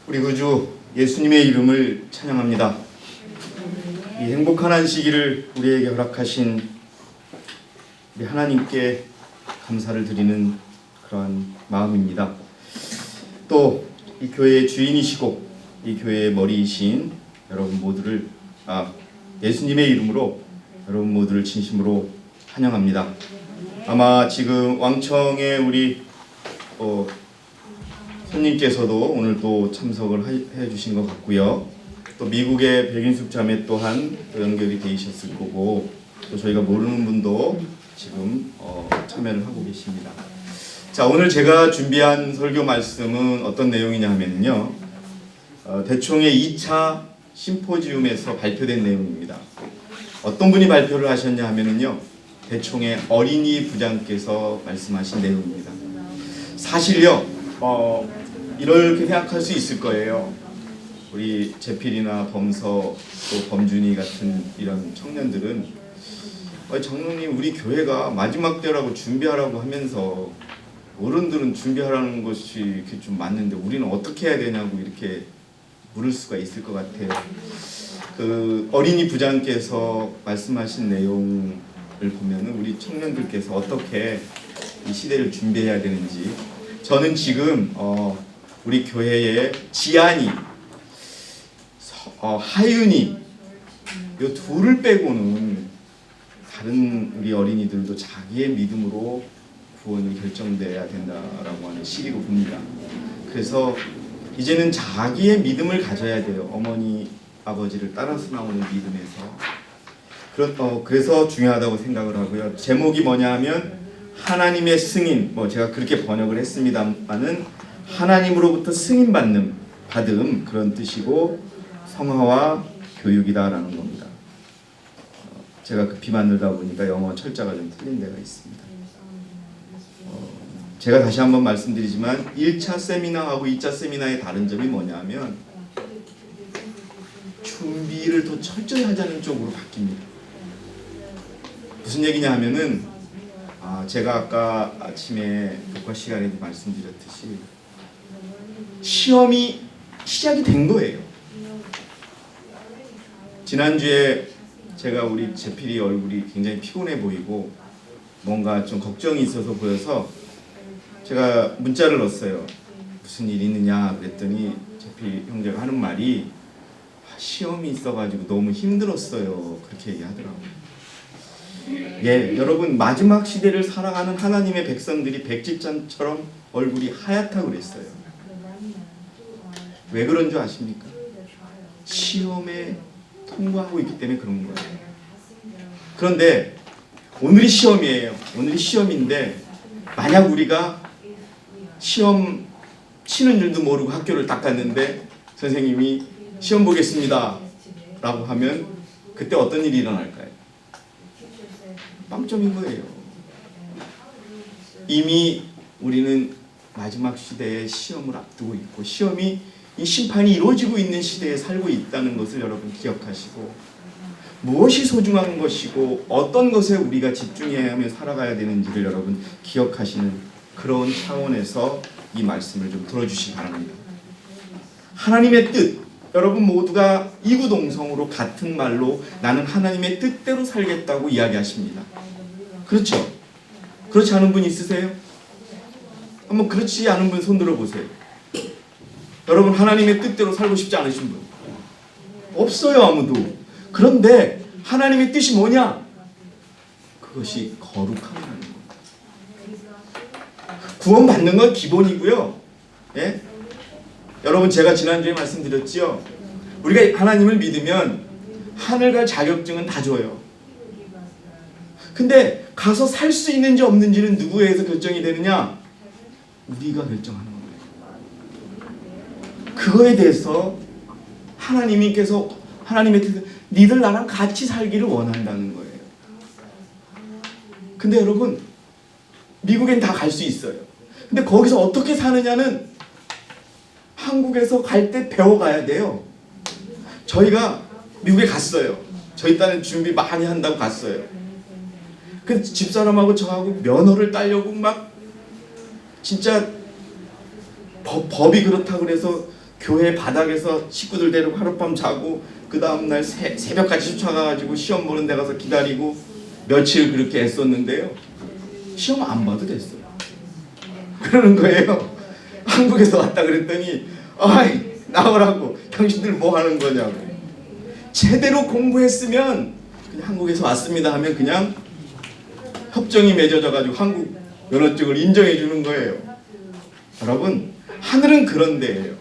우리 구주 예수님의 이름을 찬양합니다. 이 행복한 한 시기를 우리에게 허락하신 우리 하나님께 감사를 드리는 그러한 마음입니다. 또 이 교회의 주인이시고 이 교회의 머리이신 여러분 모두를 예수님의 이름으로 여러분 모두를 진심으로 환영합니다. 아마 지금 왕청의 우리 손님께서도 오늘 또 참석을 해주신 것 같고요. 또 미국의 백인숙 자매 또한 또 연결이 되셨을 거고, 또 저희가 모르는 분도 지금 참여를 하고 계십니다. 자, 오늘 제가 준비한 설교 말씀은 어떤 내용이냐 하면요, 대총의 2차 심포지움에서 발표된 내용입니다. 어떤 분이 발표를 하셨냐 하면요, 대총의 어린이 부장께서 말씀하신 내용입니다. 사실요, 이렇게 생각할 수 있을 거예요. 우리 재필이나 범서 또 범준이 같은 이런 청년들은 장로님, 우리 교회가 마지막 때라고 준비하라고 하면서 어른들은 준비하라는 것이 이렇게 좀 맞는데 우리는 어떻게 해야 되냐고 이렇게 물을 수가 있을 것 같아요. 그 어린이 부장께서 말씀하신 내용을 보면은 우리 청년들께서 어떻게 이 시대를 준비해야 되는지, 저는 지금 우리 교회의 지안이, 하윤이 이 둘을 빼고는 다른 우리 어린이들도 자기의 믿음으로 구원이 결정돼야 된다라고 하는 시기고 봅니다. 그래서 이제는 자기의 믿음을 가져야 돼요. 어머니 아버지를 따라서 나오는 믿음에서. 그래서 중요하다고 생각을 하고요. 제목이 뭐냐 하면 하나님의 승인, 제가 그렇게 번역을 했습니다만은 하나님으로부터 승인 받음 그런 뜻이고, 성화와 교육이다라는 겁니다. 제가 급히 만들다 보니까 영어 철자가 좀 틀린 데가 있습니다. 제가 다시 한번 말씀드리지만 1차 세미나하고 2차 세미나의 다른 점이 뭐냐 하면 준비를 더 철저히 하자는 쪽으로 바뀝니다. 무슨 얘기냐 하면은 제가 아까 아침에 교과 시간에 말씀드렸듯이 시험이 시작이 된 거예요. 지난주에 제가 우리 재필이 얼굴이 굉장히 피곤해 보이고 뭔가 좀 걱정이 있어서 보여서 제가 문자를 넣었어요. 무슨 일 있느냐 그랬더니 재필 형제가 하는 말이 시험이 있어가지고 너무 힘들었어요. 그렇게 얘기하더라고요. 예, 여러분, 마지막 시대를 살아가는 하나님의 백성들이 백집잔처럼 얼굴이 하얗다고 그랬어요. 왜 그런 줄 아십니까? 시험에 통과하고 있기 때문에 그런 거예요. 그런데 오늘이 시험이에요. 오늘이 시험인데 만약 우리가 시험 치는 줄도 모르고 학교를 딱 갔는데 선생님이 시험 보겠습니다 라고 하면 그때 어떤 일이 일어날까요? 빵점인 거예요. 이미 우리는 마지막 시대에 시험을 앞두고 있고, 시험이 이 심판이 이루어지고 있는 시대에 살고 있다는 것을 여러분 기억하시고, 무엇이 소중한 것이고 어떤 것에 우리가 집중해야 하며 살아가야 되는지를 여러분 기억하시는 그런 차원에서 이 말씀을 좀 들어주시기 바랍니다. 하나님의 뜻, 여러분 모두가 이구동성으로 같은 말로 나는 하나님의 뜻대로 살겠다고 이야기하십니다. 그렇죠? 그렇지 않은 분 있으세요? 한번 그렇지 않은 분 손 들어보세요. 여러분 하나님의 뜻대로 살고 싶지 않으신 분 없어요, 아무도. 그런데 하나님의 뜻이 뭐냐? 그것이 거룩함이라는 겁니다. 구원받는 건 기본이고요. 예? 여러분, 제가 지난주에 말씀드렸죠? 우리가 하나님을 믿으면 하늘 갈 자격증은 다 줘요. 근데 가서 살 수 있는지 없는지는 누구에 의해서 결정이 되느냐? 우리가 결정하는 거예요. 그거에 대해서 하나님께서 하나님의 뜻은 니들 나랑 같이 살기를 원한다는 거예요. 근데 여러분, 미국엔 다 갈 수 있어요. 근데 거기서 어떻게 사느냐는 한국에서 갈 때 배워가야 돼요. 저희가 미국에 갔어요. 저희 딸은 준비 많이 한다고 갔어요. 그 집사람하고 저하고 면허를 따려고 막 진짜 법이 그렇다고 그래서 교회 바닥에서 식구들 데리고 하룻밤 자고 그 다음날 새벽까지 쫓아가가지고 시험 보는 데 가서 기다리고 며칠 그렇게 애썼는데요. 시험 안 봐도 됐어요. 그러는 거예요. 한국에서 왔다 그랬더니 아이 나오라고, 당신들 뭐 하는 거냐고. 제대로 공부했으면 그냥 한국에서 왔습니다 하면 그냥 협정이 맺어져 가지고 한국 면허증을 인정해 주는 거예요. 여러분, 하늘은 그런 데예요.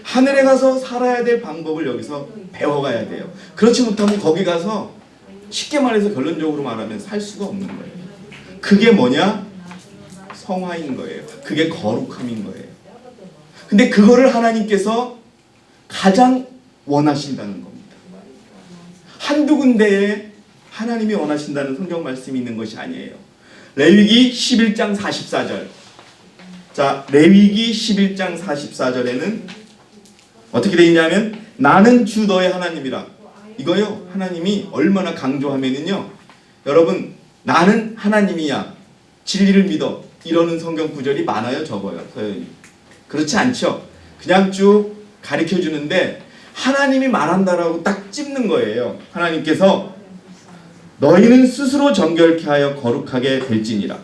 하늘에 가서 살아야 될 방법을 여기서 배워가야 돼요. 그렇지 못하면 거기 가서 쉽게 말해서 결론적으로 말하면 살 수가 없는 거예요. 그게 뭐냐? 성화인 거예요. 그게 거룩함인 거예요. 근데 그거를 하나님께서 가장 원하신다는 겁니다. 한두 군데에 하나님이 원하신다는 성경 말씀이 있는 것이 아니에요. 레위기 11장 44절. 자, 레위기 11장 44절에는 어떻게 되어 있냐면 나는 주 너의 하나님이라. 이거요, 하나님이 얼마나 강조하면은요, 여러분, 나는 하나님이야, 진리를 믿어, 이러는 성경 구절이 많아요, 적어요, 서연이. 그렇지 않죠? 그냥 쭉 가르쳐 주는데 하나님이 말한다라고 딱 찝는 거예요. 하나님께서 너희는 스스로 정결케 하여 거룩하게 될지니라.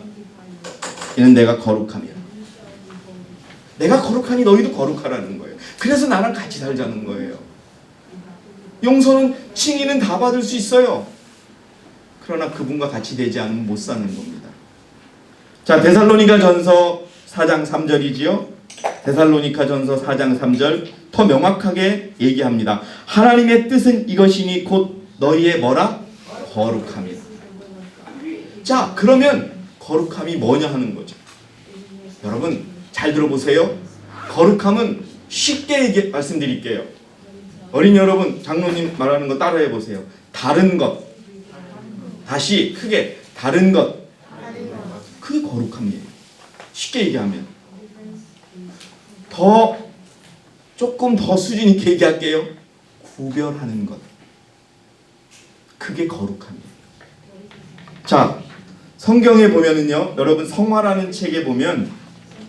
이는 내가 거룩함이야. 내가 거룩하니 너희도 거룩하라는 거예요. 그래서 나랑 같이 살자는 거예요. 용서는, 칭의는 다 받을 수 있어요. 그러나 그분과 같이 되지 않으면 못 사는 겁니다. 자, 데살로니가 전서 4장 3절이지요. 데살로니가 전서 4장 3절 더 명확하게 얘기합니다. 하나님의 뜻은 이것이니 곧 너희의 뭐라? 거룩함이다. 자, 그러면 거룩함이 뭐냐 하는 거죠. 여러분 잘 들어보세요. 거룩함은 쉽게 말씀드릴게요. 어린 여러분, 장로님 말하는 거 따라해 보세요. 다른 것. 다시 크게, 다른 것. 그게 거룩함이에요. 쉽게 얘기하면. 조금 더 수준 있게 얘기할게요. 구별하는 것. 그게 거룩함이에요. 자, 성경에 보면은요, 여러분 성화라는 책에 보면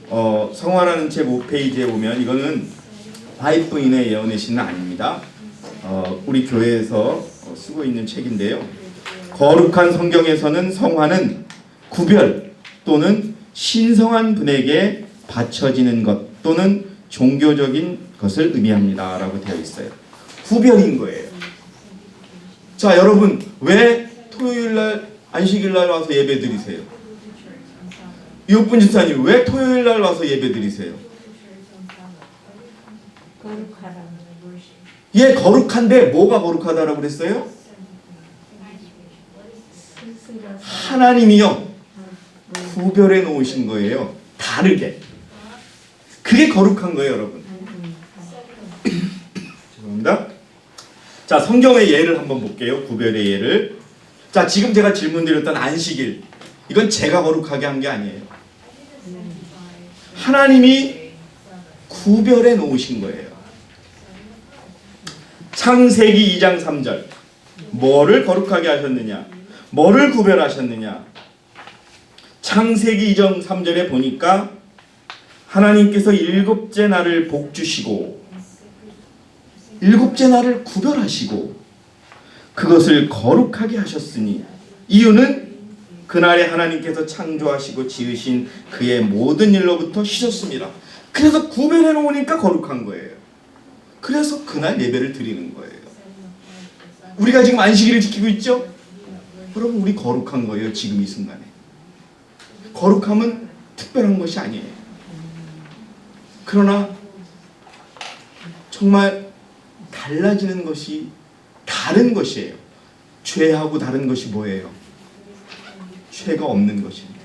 성화라는 책 5페이지에 보면, 이거는 화이트부인의 예언의 시는 아닙니다. 우리 교회에서 쓰고 있는 책인데요. 거룩한 성경에서는 성화는 구별 또는 신성한 분에게 바쳐지는 것 또는 종교적인 것을 의미합니다 라고 되어 있어요. 구별인 거예요. 자, 여러분 왜 토요일날 안식일날 와서 예배 드리세요? 이옥분 집사님 왜 토요일날 와서 예배 드리세요? 예, 거룩한데 뭐가 거룩하다라고 그랬어요? 하나님이요 구별해 놓으신 거예요. 다르게. 그게 거룩한 거예요, 여러분. 죄송합니다. 자, 성경의 예를 한번 볼게요. 구별의 예를. 자, 지금 제가 질문 드렸던 안식일, 이건 제가 거룩하게 한 게 아니에요. 하나님이 구별해 놓으신 거예요. 창세기 2장 3절. 뭐를 거룩하게 하셨느냐? 뭐를 구별하셨느냐? 창세기 2장 3절에 보니까 하나님께서 일곱째 날을 복주시고 일곱째 날을 구별하시고 그것을 거룩하게 하셨으니, 이유는 그날에 하나님께서 창조하시고 지으신 그의 모든 일로부터 쉬셨습니다. 그래서 구별해 놓으니까 거룩한 거예요. 그래서 그날 예배를 드리는 거예요. 우리가 지금 안식일을 지키고 있죠? 여러분 우리 거룩한 거예요. 지금 이 순간에. 거룩함은 특별한 것이 아니에요. 그러나 정말 달라지는 것이 다른 것이에요. 죄하고 다른 것이 뭐예요? 죄가 없는 것입니다.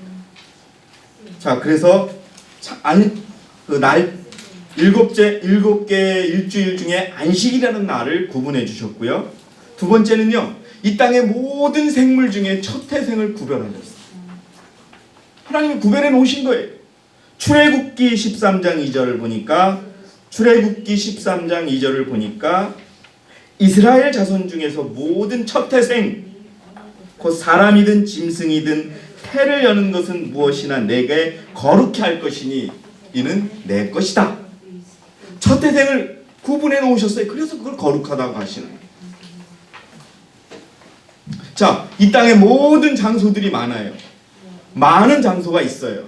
자, 그래서 일곱 개의 일주일 중에 안식이라는 날을 구분해 주셨고요. 두 번째는요, 이 땅의 모든 생물 중에 첫 태생을 구별하셨어요. 하나님이 구별해 놓으신 거예요. 출애굽기 13장 2절을 보니까 이스라엘 자손 중에서 모든 첫 태생, 곧 사람이든 짐승이든 태를 여는 것은 무엇이나 내게 거룩히 할 것이니 이는 내 것이다. 첫 태생을 구분해 놓으셨어요. 그래서 그걸 거룩하다고 하시는 거예요. 자, 이 땅에 모든 장소들이 많아요. 많은 장소가 있어요.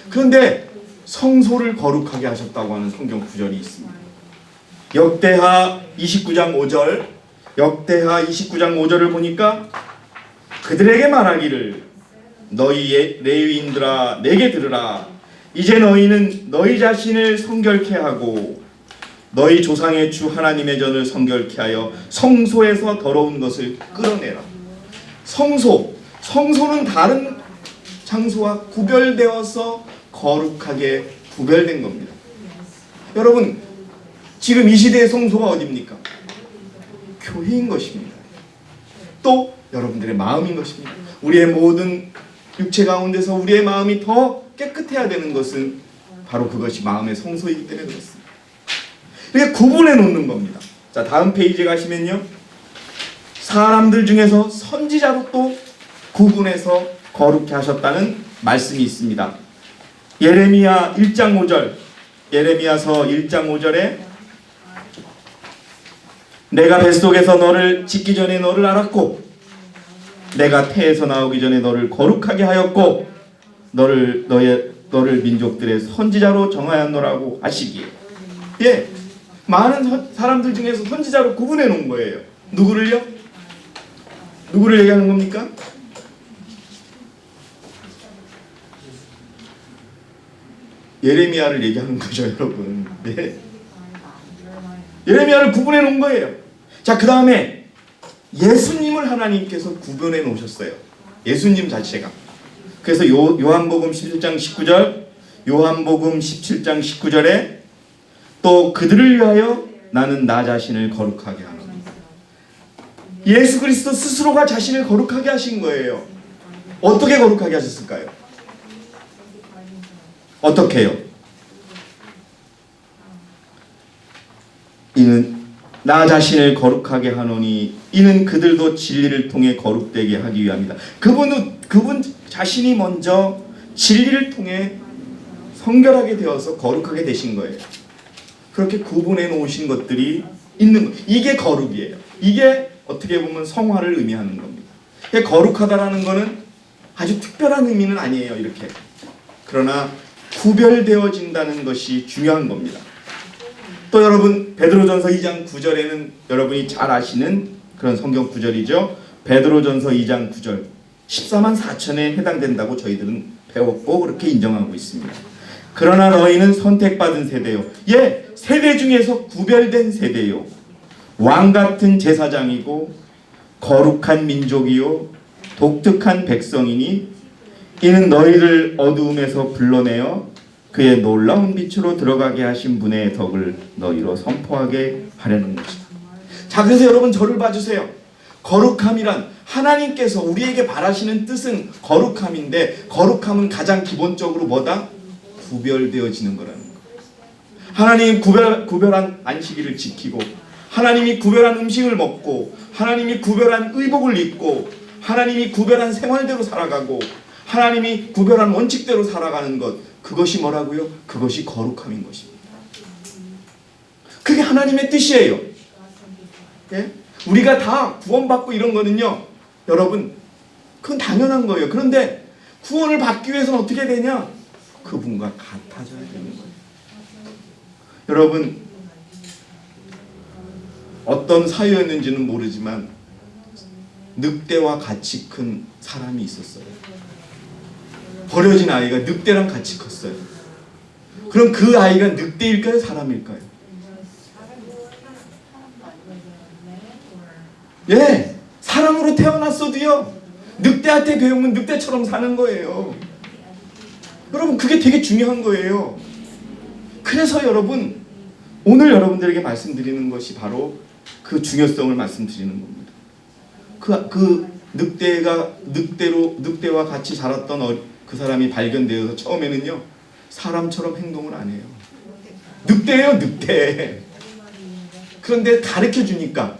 그런데 성소를 거룩하게 하셨다고 하는 성경 구절이 있습니다. 역대하 29장 5절, 역대하 29장 5절을 보니까 그들에게 말하기를 너희 레위인들아 내게 들으라. 이제 너희는 너희 자신을 성결케 하고 너희 조상의 주 하나님의 전을 성결케 하여 성소에서 더러운 것을 끌어내라. 성소는 다른 장소와 구별되어서 거룩하게 구별된 겁니다. 여러분, 지금 이 시대의 성소가 어디입니까? 교회인 것입니다. 또 여러분들의 마음인 것입니다. 우리의 모든 육체 가운데서 우리의 마음이 더 깨끗해야 되는 것은 바로 그것이 마음의 성소이기 때문에 그렇습니다. 이렇게 구분해 놓는 겁니다. 자, 다음 페이지에 가시면요, 사람들 중에서 선지자로 또 구분해서 거룩해 하셨다는 말씀이 있습니다. 예레미야 1장 5절, 예레미야서 1장 5절에 내가 뱃속에서 너를 짓기 전에 너를 알았고 내가 태에서 나오기 전에 너를 거룩하게 하였고 너를 민족들의 선지자로 정하였노라고 하시기에, 예, 많은 사람들 중에서 선지자로 구분해 놓은 거예요. 누구를요? 누구를 얘기하는 겁니까? 예레미야를 얘기하는 거죠, 여러분. 네. 예레미야를 구분해 놓은 거예요. 자, 그 다음에 예수님을 하나님께서 구분해 놓으셨어요. 예수님 자체가. 그래서 요한복음 17장 19절, 요한복음 17장 19절에 또 그들을 위하여 나는 나 자신을 거룩하게 하노니. 예수 그리스도 스스로가 자신을 거룩하게 하신 거예요. 어떻게 거룩하게 하셨을까요? 어떻게 해요? 이는 나 자신을 거룩하게 하노니 이는 그들도 진리를 통해 거룩되게 하기 위함이다. 그분 자신이 먼저 진리를 통해 성결하게 되어서 거룩하게 되신 거예요. 그렇게 구분해 놓으신 것들이 있는 거. 이게 거룩이에요. 이게 어떻게 보면 성화를 의미하는 겁니다. 거룩하다라는 것은 아주 특별한 의미는 아니에요, 이렇게. 그러나 구별되어진다는 것이 중요한 겁니다. 또 여러분, 베드로전서 2장 9절에는 여러분이 잘 아시는 그런 성경 구절이죠. 베드로전서 2장 9절, 14만 4천에 해당된다고 저희들은 배웠고 그렇게 인정하고 있습니다. 그러나 너희는 선택받은 세대요, 예, 세대 중에서 구별된 세대요, 왕같은 제사장이고 거룩한 민족이요 독특한 백성이니 이는 너희를 어두움에서 불러내어 그의 놀라운 빛으로 들어가게 하신 분의 덕을 너희로 선포하게 하려는 것이다. 자, 그래서 여러분 저를 봐주세요. 거룩함이란 하나님께서 우리에게 바라시는 뜻은 거룩함인데, 거룩함은 가장 기본적으로 뭐다? 구별되어지는 거라는 거. 하나님이 구별한 안식일을 지키고, 하나님이 구별한 음식을 먹고, 하나님이 구별한 의복을 입고, 하나님이 구별한 생활대로 살아가고, 하나님이 구별한 원칙대로 살아가는 것, 그것이 뭐라고요? 그것이 거룩함인 것입니다. 그게 하나님의 뜻이에요. 예? 우리가 다 구원받고 이런 거는요, 여러분, 그건 당연한 거예요. 그런데 구원을 받기 위해서는 어떻게 되냐? 그분과 같아져야 되는 거예요. 여러분, 어떤 사유였는지는 모르지만 늑대와 같이 큰 사람이 있었어요. 버려진 아이가 늑대랑 같이 컸어요. 그럼 그 아이가 늑대일까요? 사람일까요? 예, 사람으로 태어났어도요, 늑대한테 배우면 늑대처럼 사는 거예요. 여러분, 그게 되게 중요한 거예요. 그래서 여러분, 오늘 여러분들에게 말씀드리는 것이 바로 그 중요성을 말씀드리는 겁니다. 그 늑대와 같이 자랐던 그 사람이 발견되어서 처음에는요, 사람처럼 행동을 안 해요. 늑대예요, 늑대. 그런데 가르쳐 주니까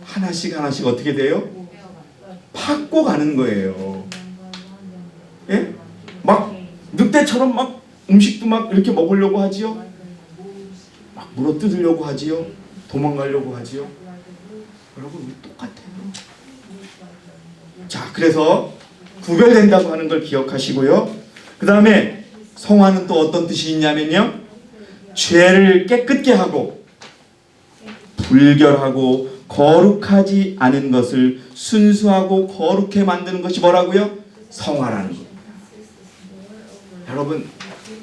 하나씩 어떻게 돼요? 팍고 가는 거예요. 예? 막 늑대처럼 막 음식도 막 이렇게 먹으려고 하지요. 물어뜯으려고 하지요? 도망가려고 하지요? 여러분 우리 똑같아요. 자, 그래서 구별된다고 하는 걸 기억하시고요. 그 다음에 성화는 또 어떤 뜻이 있냐면요, 죄를 깨끗게 하고 불결하고 거룩하지 않은 것을 순수하고 거룩해 만드는 것이 뭐라고요? 성화라는 겁니다. 여러분,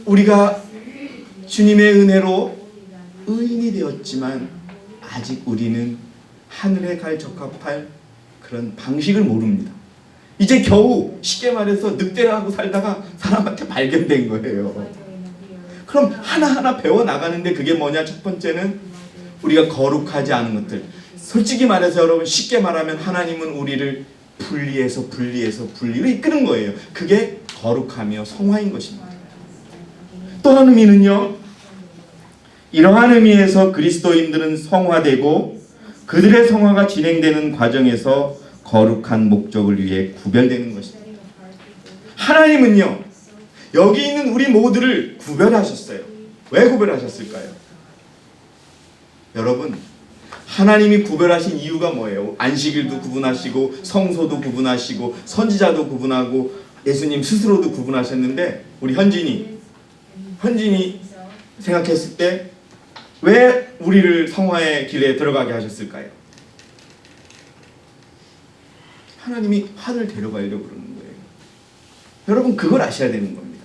우리가 주님의 은혜로 의인이 되었지만 아직 우리는 하늘에 갈 적합할 그런 방식을 모릅니다. 이제 겨우 쉽게 말해서 늑대라고 살다가 사람한테 발견된 거예요. 그럼 하나하나 배워나가는데 그게 뭐냐? 첫 번째는 우리가 거룩하지 않은 것들. 솔직히 말해서 여러분, 쉽게 말하면 하나님은 우리를 분리해서 분리로 이끄는 거예요. 그게 거룩하며 성화인 것입니다. 또 한 의미는요, 이러한 의미에서 그리스도인들은 성화되고 그들의 성화가 진행되는 과정에서 거룩한 목적을 위해 구별되는 것입니다. 하나님은요, 여기 있는 우리 모두를 구별하셨어요. 왜 구별하셨을까요? 여러분, 하나님이 구별하신 이유가 뭐예요? 안식일도 구분하시고 성소도 구분하시고 선지자도 구분하고 예수님 스스로도 구분하셨는데, 우리 현진이 생각했을 때 왜 우리를 성화의 길에 들어가게 하셨을까요? 하나님이 하늘 데려가려고 그러는 거예요. 여러분, 그걸 아셔야 되는 겁니다.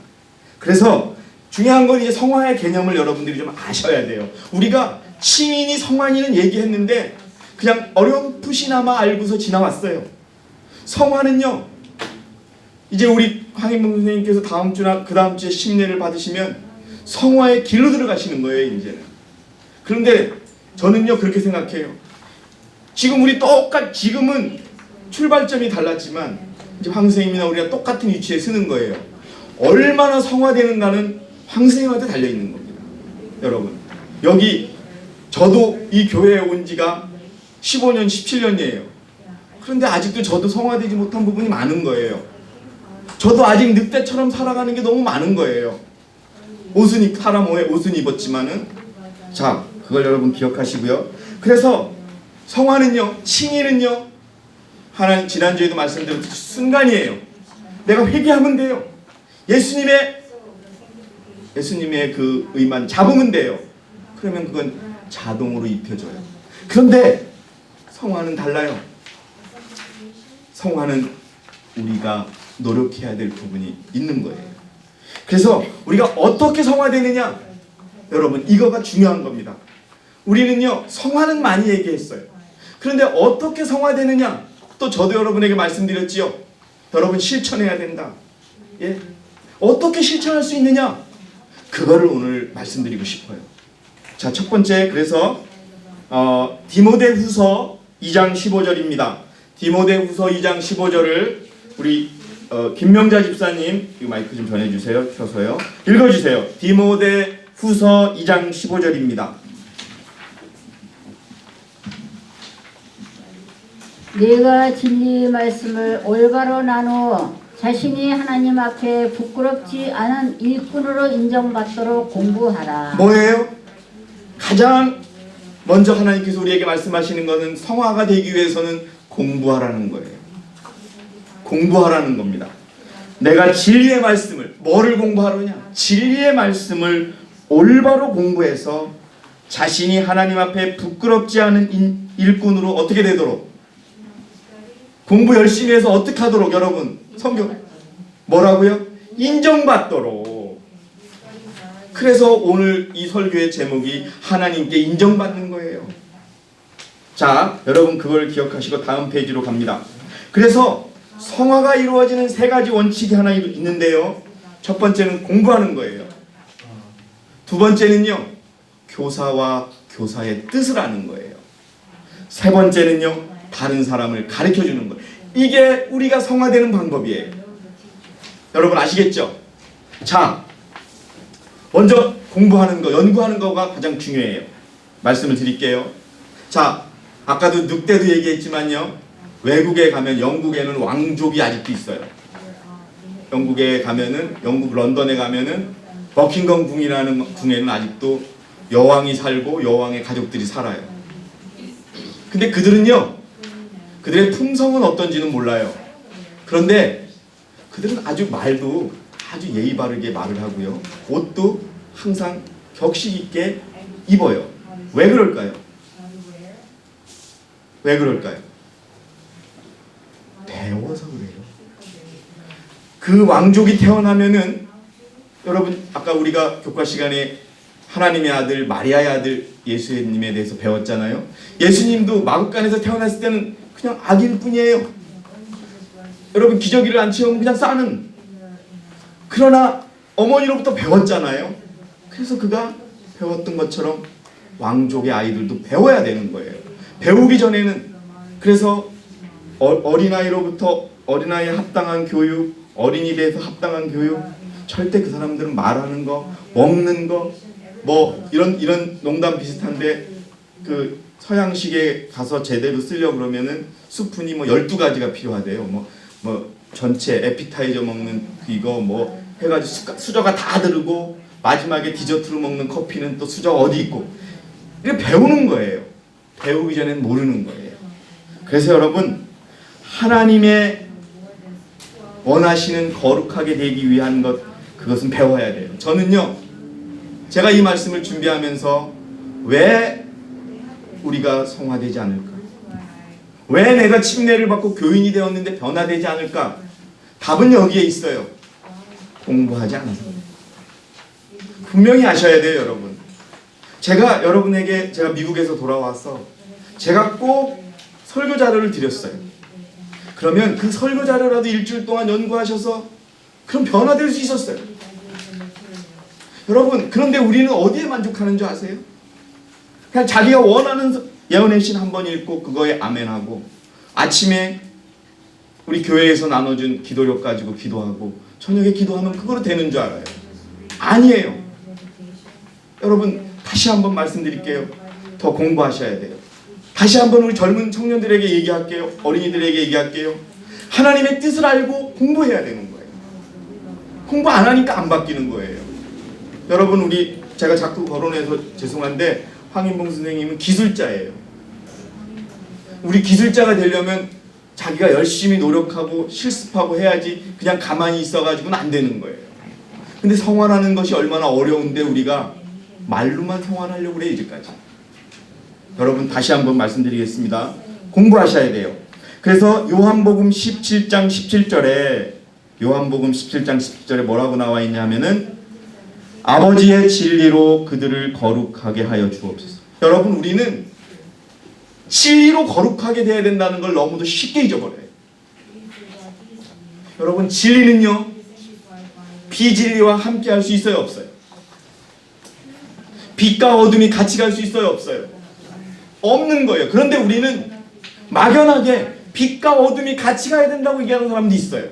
그래서 중요한 건 이제 성화의 개념을 여러분들이 좀 아셔야 돼요. 우리가 시인이 성환이는 얘기했는데 그냥 어렴풋이나마 알고서 지나왔어요. 성화는요, 이제 우리 황인봉 선생님께서 다음 주나 그 다음 주에 심례를 받으시면 성화의 길로 들어가시는 거예요, 이제는. 그런데 저는요, 그렇게 생각해요. 지금 우리 지금은 출발점이 달랐지만 이제 황 선생님이나 우리가 똑같은 위치에 서는 거예요. 얼마나 성화되는가는 황 선생님한테 달려 있는 겁니다. 여러분, 여기 저도 이 교회에 온 지가 15년, 17년이에요. 그런데 아직도 저도 성화되지 못한 부분이 많은 거예요. 저도 아직 늑대처럼 살아가는 게 너무 많은 거예요. 사람 옷은 입었지만은. 자, 그걸 여러분 기억하시고요. 그래서 성화는요, 칭의는요, 하나님 지난주에도 말씀드렸듯이 순간이에요. 내가 회개하면 돼요. 예수님의 그 의만 잡으면 돼요. 그러면 그건 자동으로 입혀져요. 그런데 성화는 달라요. 성화는 우리가 노력해야 될 부분이 있는 거예요. 그래서 우리가 어떻게 성화되느냐, 여러분, 이거가 중요한 겁니다. 우리는요, 성화는 많이 얘기했어요. 그런데 어떻게 성화되느냐, 또 저도 여러분에게 말씀드렸지요. 여러분, 실천해야 된다. 예? 어떻게 실천할 수 있느냐, 그거를 오늘 말씀드리고 싶어요. 자, 첫 번째, 그래서 디모데후서 2장 15절입니다. 디모데후서 2장 15절을 우리 김명자 집사님, 이 마이크 좀 전해주세요. 켜서요. 읽어주세요. 디모데후서 2장 15절입니다. 네가 진리의 말씀을 올바로 나누어 자신이 하나님 앞에 부끄럽지 않은 일꾼으로 인정받도록 공부하라. 뭐예요? 가장 먼저 하나님께서 우리에게 말씀하시는 것은 성화가 되기 위해서는 공부하라는 거예요. 공부하라는 겁니다. 내가 진리의 말씀을, 뭐를 공부하느냐? 진리의 말씀을 올바로 공부해서 자신이 하나님 앞에 부끄럽지 않은 일꾼으로 어떻게 되도록, 공부 열심히 해서 어떻게 하도록, 여러분, 성경 뭐라고요? 인정받도록. 그래서 오늘 이 설교의 제목이 하나님께 인정받는 거예요. 자, 여러분 그걸 기억하시고 다음 페이지로 갑니다. 그래서 성화가 이루어지는 세 가지 원칙이 하나 있는데요. 첫 번째는 공부하는 거예요. 두 번째는요, 교사와 교사의 뜻을 아는 거예요. 세 번째는요, 다른 사람을 가르쳐주는 거예요. 이게 우리가 성화되는 방법이에요. 여러분 아시겠죠? 자, 먼저 공부하는 거, 연구하는 거가 가장 중요해요. 말씀을 드릴게요. 자, 아까도 늑대도 얘기했지만요, 외국에 가면, 영국에는 왕족이 아직도 있어요. 영국에 가면은, 영국 런던에 가면은 버킹엄 궁이라는 궁에는 아직도 여왕이 살고 여왕의 가족들이 살아요. 근데 그들은요, 그들의 품성은 어떤지는 몰라요. 그런데 그들은 아주 말도 아주 예의 바르게 말을 하고요, 옷도 항상 격식 있게 입어요. 왜 그럴까요? 왜 그럴까요? 배워서 그래요. 그 왕족이 태어나면은, 여러분 아까 우리가 교과 시간에 하나님의 아들 마리아의 아들 예수님에 대해서 배웠잖아요. 예수님도 마구간에서 태어났을 때는 그냥 아기일 뿐이에요. 여러분 기저귀를 안 채우면 그냥 싸는. 그러나 어머니로부터 배웠잖아요. 그래서 그가 배웠던 것처럼 왕족의 아이들도 배워야 되는 거예요. 배우기 전에는, 그래서 어린아이로부터 어린아이에 합당한 교육, 어린이대에서 합당한 교육, 절대 그 사람들은 말하는 거, 먹는 거, 뭐 이런 농담 비슷한데, 그 서양식에 가서 제대로 쓰려고 그러면은 스푼이 뭐 12가지가 필요하대요. 뭐 전체 에피타이저 먹는 이거 뭐 해가지고 수저가 다 들고, 마지막에 디저트로 먹는 커피는 또 수저 어디 있고, 이렇게 배우는 거예요. 배우기 전엔 모르는 거예요. 그래서 여러분, 하나님의 원하시는 거룩하게 되기 위한 것, 그것은 배워야 돼요. 저는요, 제가 이 말씀을 준비하면서 왜 우리가 성화되지 않을까? 왜 내가 침례를 받고 교인이 되었는데 변화되지 않을까? 답은 여기에 있어요. 공부하지 않아서. 분명히 아셔야 돼요, 여러분. 제가 여러분에게, 제가 미국에서 돌아와서 제가 꼭 설교 자료를 드렸어요. 그러면 그 설교 자료라도 일주일 동안 연구하셔서 그럼 변화될 수 있었어요. 여러분, 그런데 우리는 어디에 만족하는 줄 아세요? 그냥 자기가 원하는 예언의 신 한 번 읽고 그거에 아멘하고, 아침에 우리 교회에서 나눠준 기도력 가지고 기도하고, 저녁에 기도하면 그거로 되는 줄 알아요. 아니에요. 여러분, 다시 한번 말씀드릴게요. 더 공부하셔야 돼요. 다시 한번 우리 젊은 청년들에게 얘기할게요. 어린이들에게 얘기할게요. 하나님의 뜻을 알고 공부해야 되는 거예요. 공부 안 하니까 안 바뀌는 거예요. 여러분, 제가 자꾸 거론해서 죄송한데, 황인봉 선생님은 기술자예요. 우리 기술자가 되려면 자기가 열심히 노력하고 실습하고 해야지, 그냥 가만히 있어가지고는 안 되는 거예요. 근데 성화라는 것이 얼마나 어려운데 우리가 말로만 성화하려고 그래요, 이제까지. 여러분, 다시 한번 말씀드리겠습니다. 공부하셔야 돼요. 그래서 요한복음 17장 17절에 뭐라고 나와 있냐면은, 아버지의 진리로 그들을 거룩하게 하여 주옵소서. 여러분, 우리는 진리로 거룩하게 돼야 된다는 걸 너무도 쉽게 잊어버려요. 여러분, 진리는요, 비진리와 함께 할 수 있어요, 없어요? 빛과 어둠이 같이 갈 수 있어요, 없어요? 없는 거예요. 그런데 우리는 막연하게 빛과 어둠이 같이 가야 된다고 얘기하는 사람도 있어요.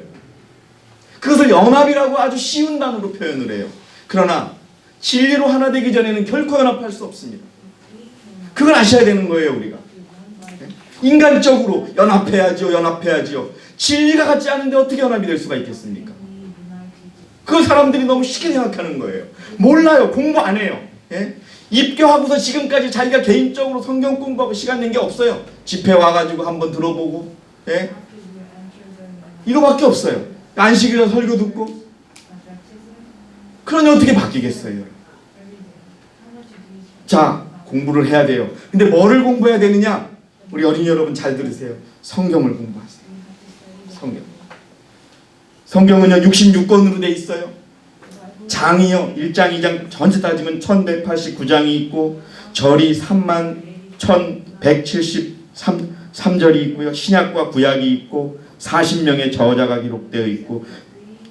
그것을 연합이라고 아주 쉬운 단어로 표현을 해요. 그러나 진리로 하나 되기 전에는 결코 연합할 수 없습니다. 그걸 아셔야 되는 거예요, 우리가. 인간적으로 연합해야지요. 진리가 같지 않은데 어떻게 연합이 될 수가 있겠습니까? 그 사람들이 너무 쉽게 생각하는 거예요. 몰라요. 공부 안 해요. 입교하고서 지금까지 자기가 개인적으로 성경 공부하고 시간 낸 게 없어요. 집회 와가지고 한번 들어보고, 이거밖에 없어요. 안식일에 설교 듣고. 그러니 어떻게 바뀌겠어요? 자, 공부를 해야 돼요. 근데 뭐를 공부해야 되느냐? 우리 어린이 여러분 잘 들으세요. 성경을 공부하세요. 성경은요 66권으로 돼 있어요. 장이요 1장 2장 전체 따지면 1189장이 있고, 절이 31,173절이 있고요. 신약과 구약이 있고 40명의 저자가 기록되어 있고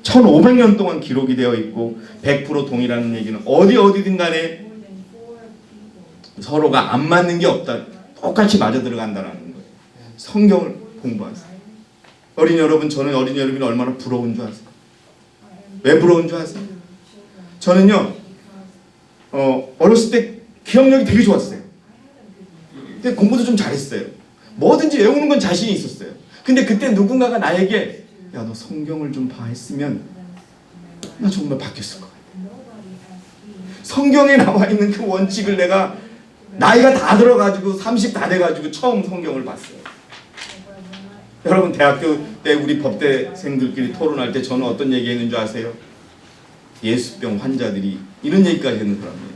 1500년 동안 기록이 되어 있고, 100% 동일하는 얘기는 어디든 간에 서로가 안 맞는 게 없다. 똑같이 맞아 들어간다는 거예요. 성경을 공부하세요. 어린이 여러분, 저는 어린이 여러분이 얼마나 부러운 줄 아세요? 왜 부러운 줄 아세요? 저는요 어렸을 때 기억력이 되게 좋았어요. 근데 공부도 좀 잘했어요. 뭐든지 외우는 건 자신이 있었어요. 근데 그때 누군가가 나에게 야, 너 성경을 좀 봐 했으면 나 정말 바뀌었을 것 같아. 성경에 나와 있는 그 원칙을 내가 나이가 다 들어가지고 30 다 돼가지고 처음 성경을 봤어요. 여러분 대학교 때 우리 법대생들끼리 토론할 때 저는 어떤 얘기했는 줄 아세요? 예수병 환자들이 이런 얘기까지 하는 사람이에요.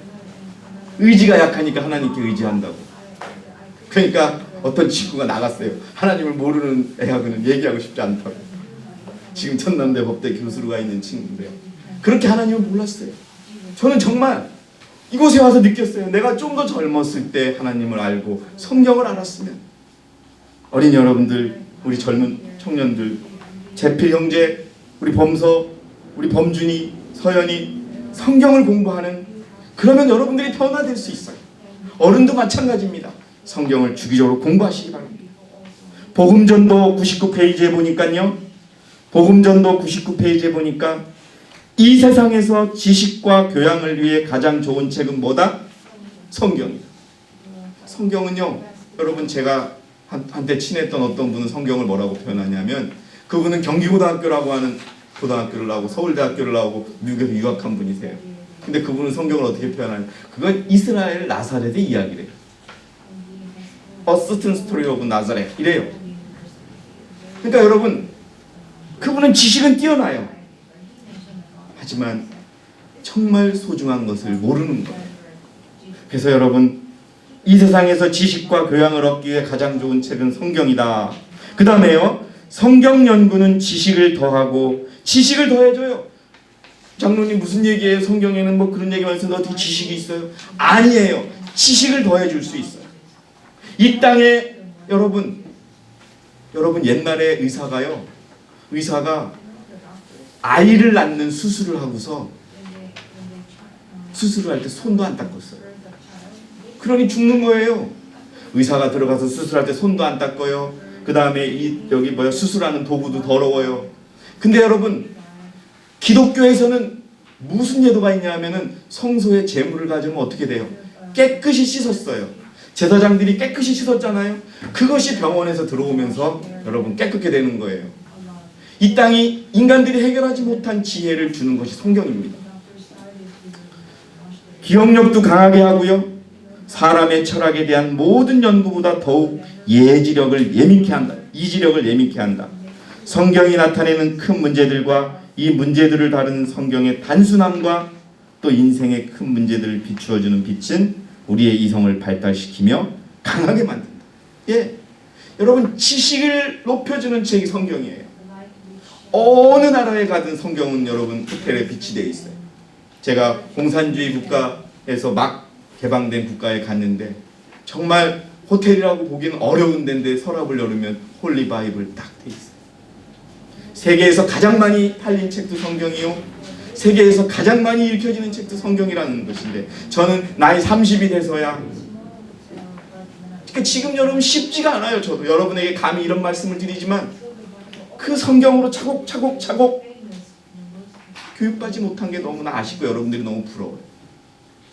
의지가 약하니까 하나님께 의지한다고. 그러니까 어떤 친구가 나갔어요. 하나님을 모르는 애하고는 얘기하고 싶지 않다고. 지금 천남대 법대 교수로 가 있는 친구인데요. 그렇게 하나님을 몰랐어요. 저는 정말 이곳에 와서 느꼈어요. 내가 좀 더 젊었을 때 하나님을 알고 성경을 알았으면. 어린 여러분들, 우리 젊은 청년들, 재필 형제, 우리 범서, 우리 범준이, 서연이 성경을 공부하는, 그러면 여러분들이 변화될 수 있어요. 어른도 마찬가지입니다. 성경을 주기적으로 공부하시기 바랍니다. 복음전도 99페이지에 보니까요. 복음전도 99페이지에 보니까 이 세상에서 지식과 교양을 위해 가장 좋은 책은 뭐다? 성경이다. 성경은요, 여러분 제가 한때 친했던 어떤 분은 성경을 뭐라고 표현하냐면, 그분은 경기고등학교라고 하는 고등학교를 나오고 서울대학교를 나오고 미국에서 유학한 분이세요. 근데 그분은 성경을 어떻게 표현하냐, 그건 이스라엘 나사렛의 이야기래요. A certain story of Nazareth 이래요. 그러니까 여러분, 그분은 지식은 뛰어나요. 하지만 정말 소중한 것을 모르는 거예요. 그래서 여러분, 이 세상에서 지식과 교양을 얻기 위해 가장 좋은 책은 성경이다. 그 다음에요, 성경 연구는 지식을 더하고 지식을 더해줘요. 장로님 무슨 얘기예요? 성경에는 뭐 그런 얘기만 있어도 어떻게 지식이 있어요? 아니에요. 지식을 더해줄 수 있어요. 이 땅에 여러분 옛날에 의사가 아이를 낳는 수술을 하고서 수술을 할 때 손도 안 닦았어요. 그러니 죽는 거예요. 의사가 들어가서 수술할 때 손도 안 닦아요. 그 다음에 여기 수술하는 도구도 더러워요. 근데 여러분, 기독교에서는 무슨 예도가 있냐면은 성소에 제물을 가져오면 어떻게 돼요? 깨끗이 씻었어요. 제사장들이 깨끗이 씻었잖아요. 그것이 병원에서 들어오면서 여러분 깨끗게 되는 거예요. 이 땅이 인간들이 해결하지 못한 지혜를 주는 것이 성경입니다. 기억력도 강하게 하고요. 사람의 철학에 대한 모든 연구보다 더욱 이지력을 예민케 한다. 성경이 나타내는 큰 문제들과 이 문제들을 다루는 성경의 단순함과 또 인생의 큰 문제들을 비추어주는 빛은 우리의 이성을 발달시키며 강하게 만든다. 예, 여러분, 지식을 높여주는 책이 성경이에요. 어느 나라에 가든 성경은 여러분 호텔에 비치되어 있어요. 제가 공산주의 국가에서 막 개방된 국가에 갔는데 정말 호텔이라고 보기는 어려운 데인데 서랍을 열으면 홀리 바이블 딱 돼 있어요. 세계에서 가장 많이 팔린 책도 성경이요, 세계에서 가장 많이 읽혀지는 책도 성경이라는 것인데, 저는 나이 30이 돼서야, 그러니까 지금 여러분 쉽지가 않아요. 저도 여러분에게 감히 이런 말씀을 드리지만 그 성경으로 차곡차곡 교육받지 못한 게 너무나 아쉽고 여러분들이 너무 부러워요.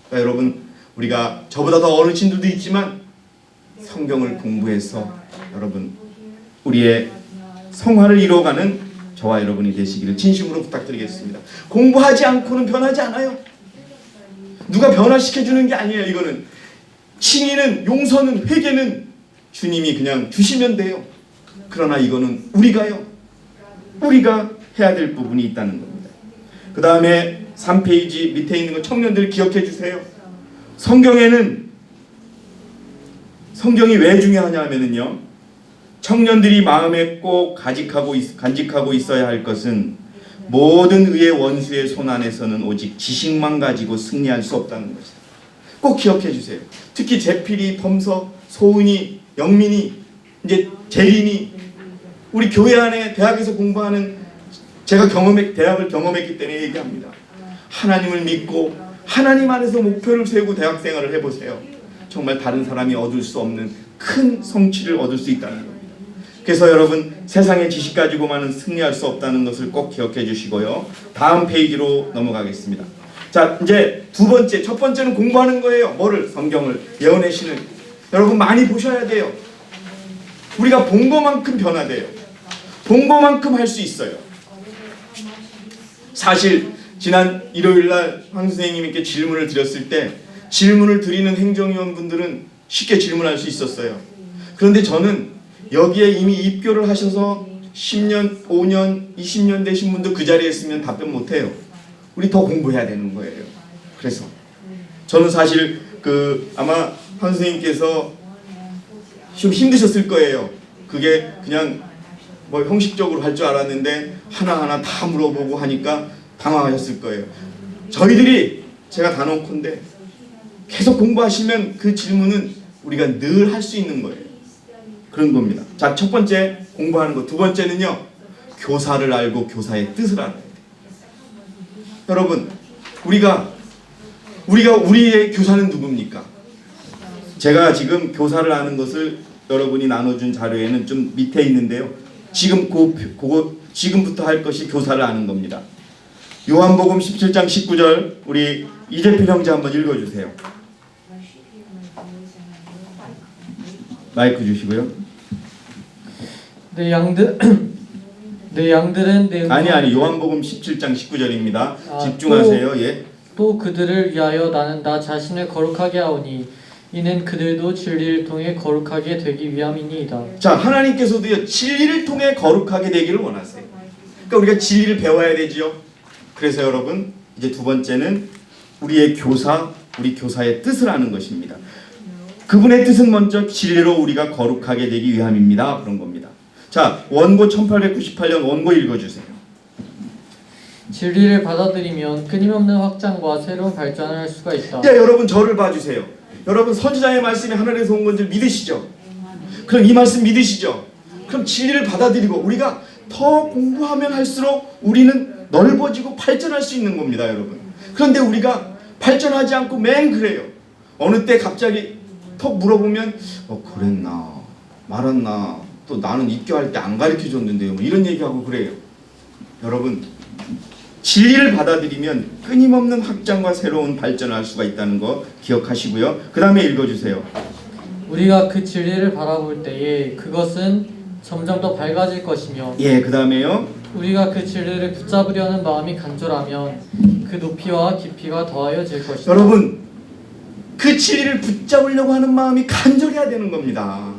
그러니까 여러분, 우리가 저보다 더 어르신들도 있지만 성경을 공부해서 여러분 우리의 성화를 이루어가는 저와 여러분이 되시기를 진심으로 부탁드리겠습니다. 공부하지 않고는 변하지 않아요. 누가 변화시켜주는 게 아니에요. 이거는 칭의는, 용서는, 회개는 주님이 그냥 주시면 돼요. 그러나 이거는 우리가 해야 될 부분이 있다는 겁니다. 그 다음에 3페이지 밑에 있는 거 청년들 기억해 주세요. 성경이 왜 중요하냐면요, 청년들이 마음에 꼭 간직하고 있어야 할 것은 모든 의의 원수의 손 안에서는 오직 지식만 가지고 승리할 수 없다는 것입니다. 꼭 기억해 주세요. 특히 제필이, 범서, 소은이, 영민이, 이제 재린이, 우리 교회 안에 대학에서 공부하는, 제가 대학을 경험했기 때문에 얘기합니다. 하나님을 믿고 하나님 안에서 목표를 세우고 대학 생활을 해보세요. 정말 다른 사람이 얻을 수 없는 큰 성취를 얻을 수 있다는 겁니다. 그래서 여러분, 세상의 지식 가지고만은 승리할 수 없다는 것을 꼭 기억해 주시고요. 다음 페이지로 넘어가겠습니다. 자, 이제 두 번째, 첫 번째는 공부하는 거예요. 뭐를? 성경을, 예언의 신을. 여러분 많이 보셔야 돼요. 우리가 본 것만큼 변화돼요. 본 것만큼 할 수 있어요. 사실 지난 일요일날 황 선생님께 질문을 드렸을 때 질문을 드리는 행정위원분들은 쉽게 질문할 수 있었어요. 그런데 저는 여기에 이미 입교를 하셔서 10년, 5년, 20년 되신 분도 그 자리에 있으면 답변 못해요. 우리 더 공부해야 되는 거예요. 그래서 저는 사실 아마 황 선생님께서 좀 힘드셨을 거예요. 그게 그냥 뭐 형식적으로 할 줄 알았는데 하나하나 다 물어보고 하니까 당황하셨을 거예요. 저희들이 제가 단언컨대 계속 공부하시면 그 질문은 우리가 늘 할 수 있는 거예요. 그런 겁니다. 자, 첫 번째 공부하는 거. 두 번째는요, 교사를 알고 교사의 뜻을 알아야 돼요. 여러분, 우리의 교사는 누굽니까? 제가 지금 교사를 아는 것을 여러분이 나눠준 자료에는 좀 밑에 있는데요. 지금부터 할 것이 교사를 아는 겁니다. 요한복음 17장 19절 우리 이재필 형제 한번 읽어주세요. 마이크 주시고요. 내 양들은 내 아니 요한복음 17장 19절입니다. 집중하세요. 예. 또 그들을 위하여 나는 나 자신을 거룩하게 하오니 이는 그들도 진리를 통해 거룩하게 되기 위함이니이다. 자, 하나님께서도요 진리를 통해 거룩하게 되기를 원하세요. 그러니까 우리가 진리를 배워야 되지요. 그래서 여러분 이제 두 번째는 우리의 교사, 우리 교사의 뜻을 아는 것입니다. 그분의 뜻은 먼저 진리로 우리가 거룩하게 되기 위함입니다. 그런 겁니다. 자, 원고 1898년 원고 읽어주세요. 진리를 받아들이면 끊임없는 확장과 새로운 발전을 할 수가 있다. 야, 여러분 저를 봐주세요. 여러분 선지자의 말씀이 하늘에서 온 건지 믿으시죠? 그럼 이 말씀 믿으시죠? 그럼 진리를 받아들이고 우리가 더 공부하면 할수록 우리는 넓어지고 발전할 수 있는 겁니다, 여러분. 그런데 우리가 발전하지 않고 맹 그래요. 어느 때 갑자기 턱 물어보면 그랬나 말았나 또 나는 입교할 때 안 가르쳐줬는데요, 뭐 이런 얘기하고 그래요. 여러분 진리를 받아들이면 끊임없는 확장과 새로운 발전을 할 수가 있다는 거 기억하시고요. 그 다음에 읽어주세요. 우리가 그 진리를 바라볼 때에 그것은 점점 더 밝아질 것이며 예, 그 다음에요. 우리가 그 진리를 붙잡으려는 마음이 간절하면 그 높이와 깊이가 더하여질 것이다. 여러분 그 진리를 붙잡으려고 하는 마음이 간절해야 되는 겁니다.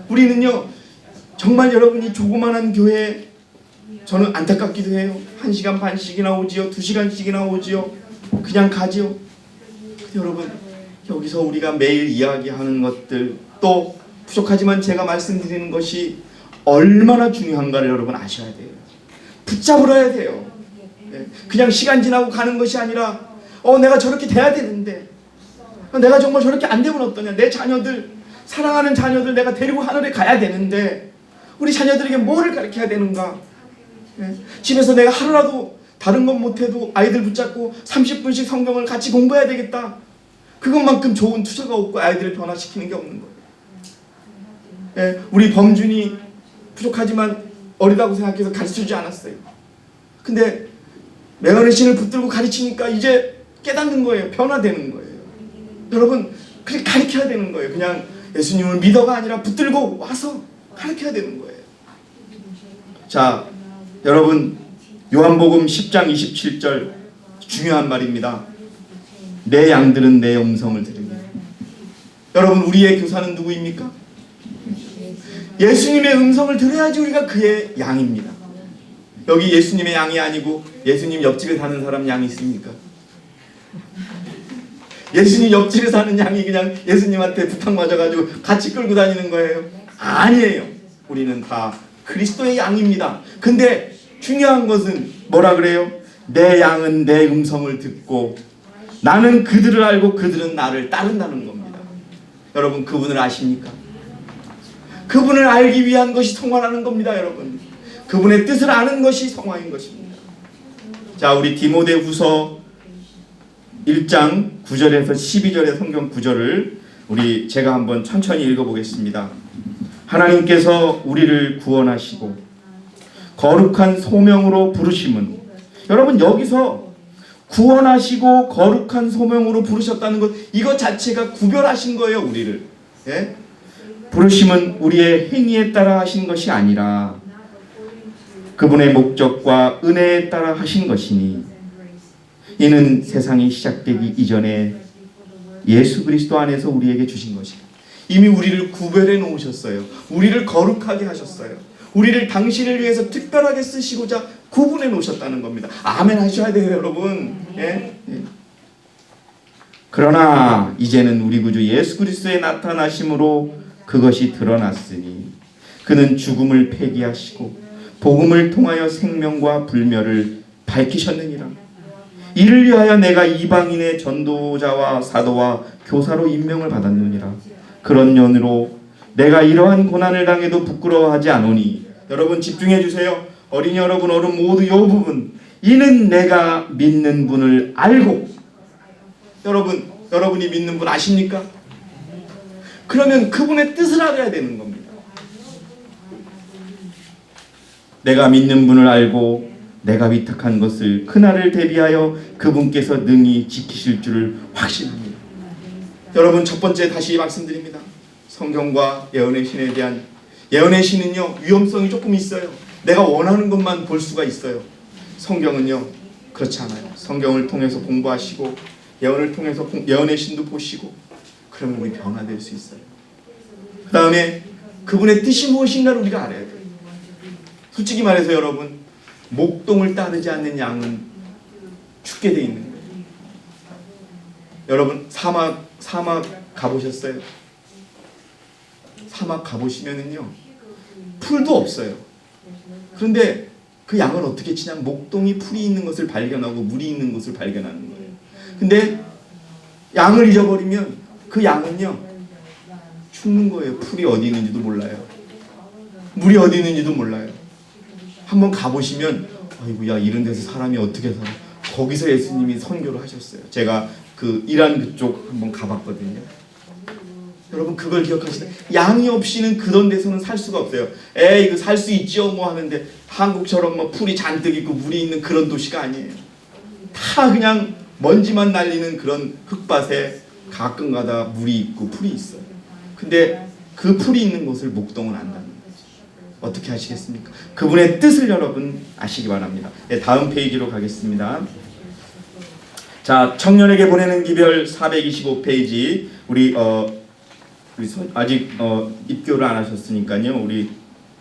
우리는요 정말 여러분이 조그만한 교회 저는 안타깝기도 해요. 1시간 반씩이나 오지요. 2시간씩이나 오지요. 그냥 가지요. 근데 여러분 여기서 우리가 매일 이야기하는 것들 또 부족하지만 제가 말씀드리는 것이 얼마나 중요한가를 여러분 아셔야 돼요. 붙잡으러야 돼요. 그냥 시간 지나고 가는 것이 아니라 내가 저렇게 돼야 되는데 내가 정말 저렇게 안 되면 어떠냐. 내 자녀들 사랑하는 자녀들 내가 데리고 하늘에 가야 되는데 우리 자녀들에게 뭐를 가르쳐야 되는가. 집에서 내가 하루라도 다른 건 못해도 아이들 붙잡고 30분씩 성경을 같이 공부해야 되겠다. 그것만큼 좋은 투자가 없고 아이들을 변화시키는 게 없는 거예요. 우리 범준이 부족하지만 어리다고 생각해서 가르쳐주지 않았어요. 근데 매어르신을 붙들고 가르치니까 이제 깨닫는 거예요. 변화되는 거예요. 여러분 그렇게 가르쳐야 되는 거예요. 그냥 예수님을 믿어가 아니라 붙들고 와서 가르쳐야 되는 거예요. 자, 여러분 요한복음 10장 27절 중요한 말입니다. 내 양들은 내 음성을 들으니. 여러분 우리의 교사는 누구입니까? 예수님의 음성을 들어야지 우리가 그의 양입니다. 여기 예수님의 양이 아니고 예수님 옆집에 사는 사람 양이 있습니까? 예수님 옆집에 사는 양이 그냥 예수님한테 부탁 맞아가지고 같이 끌고 다니는 거예요? 아니에요. 우리는 다 그리스도의 양입니다. 근데 중요한 것은 뭐라 그래요? 내 양은 내 음성을 듣고 나는 그들을 알고 그들은 나를 따른다는 겁니다. 여러분 그분을 아십니까? 그분을 알기 위한 것이 성화라는 겁니다. 여러분 그분의 뜻을 아는 것이 성화인 것입니다. 자, 우리 디모데후서 1장 9절에서 12절의 성경 구절을 제가 한번 천천히 읽어보겠습니다. 하나님께서 우리를 구원하시고 거룩한 소명으로 부르심은, 여러분 여기서 구원하시고 거룩한 소명으로 부르셨다는 것, 이것 자체가 구별하신 거예요. 우리를 부르심은 우리의 행위에 따라 하신 것이 아니라 그분의 목적과 은혜에 따라 하신 것이니 이는 세상이 시작되기 이전에 예수 그리스도 안에서 우리에게 주신 것이다. 이미 우리를 구별해 놓으셨어요. 우리를 거룩하게 하셨어요. 우리를 당신을 위해서 특별하게 쓰시고자 구분해 놓으셨다는 겁니다. 아멘 하셔야 돼요, 여러분. 예? 예. 그러나 이제는 우리 구주 예수 그리스도의 나타나심으로 그것이 드러났으니 그는 죽음을 폐기하시고 복음을 통하여 생명과 불멸을 밝히셨느니라. 이를 위하여 내가 이방인의 전도자와 사도와 교사로 임명을 받았느니라. 그런 연으로 내가 이러한 고난을 당해도 부끄러워하지 않으니. 여러분 집중해 주세요. 어린이 여러분, 어른 모두 이 부분. 이는 내가 믿는 분을 알고. 여러분이 믿는 분 아십니까? 그러면 그분의 뜻을 알아야 되는 겁니다. 내가 믿는 분을 알고 내가 위탁한 것을 그날을 대비하여 그분께서 능히 지키실 줄을 확신합니다. 여러분, 첫 번째 다시 말씀드립니다. 성경과 예언의 신에 대한, 예언의 신은요 위험성이 조금 있어요. 내가 원하는 것만 볼 수가 있어요. 성경은요 그렇지 않아요. 성경을 통해서 공부하시고 예언을 통해서 예언의 신도 보시고 그러면 우리 변화될 수 있어요. 그 다음에 그분의 뜻이 무엇인가를 우리가 알아야 돼요. 솔직히 말해서 여러분, 목동을 따르지 않는 양은 죽게 돼 있는 거예요. 여러분 사막 가보셨어요? 사막 가보시면은요 풀도 없어요. 그런데 그 양을 어떻게 치냐? 목동이 풀이 있는 것을 발견하고 물이 있는 것을 발견하는 거예요. 근데 양을 잊어버리면 그 양은요 죽는 거예요. 풀이 어디 있는지도 몰라요. 물이 어디 있는지도 몰라요. 한번 가보시면 아이고 야, 이런 데서 사람이 어떻게 살아? 거기서 예수님이 선교를 하셨어요. 제가 그 이란 그쪽 한번 가봤거든요. 여러분 그걸 기억하시나요? 양이 없이는 그런 데서는 살 수가 없어요. 에이 이거 살 수 있죠 뭐 하는데, 한국처럼 뭐 풀이 잔뜩 있고 물이 있는 그런 도시가 아니에요. 다 그냥 먼지만 날리는 그런 흙밭에 가끔가다 물이 있고 풀이 있어요. 근데 그 풀이 있는 곳을 목동은 안다는 거죠. 어떻게 하시겠습니까? 그분의 뜻을 여러분 아시기 바랍니다. 네, 다음 페이지로 가겠습니다. 자, 청년에게 보내는 기별 425페이지. 우리 아직 입교를 안 하셨으니까요. 우리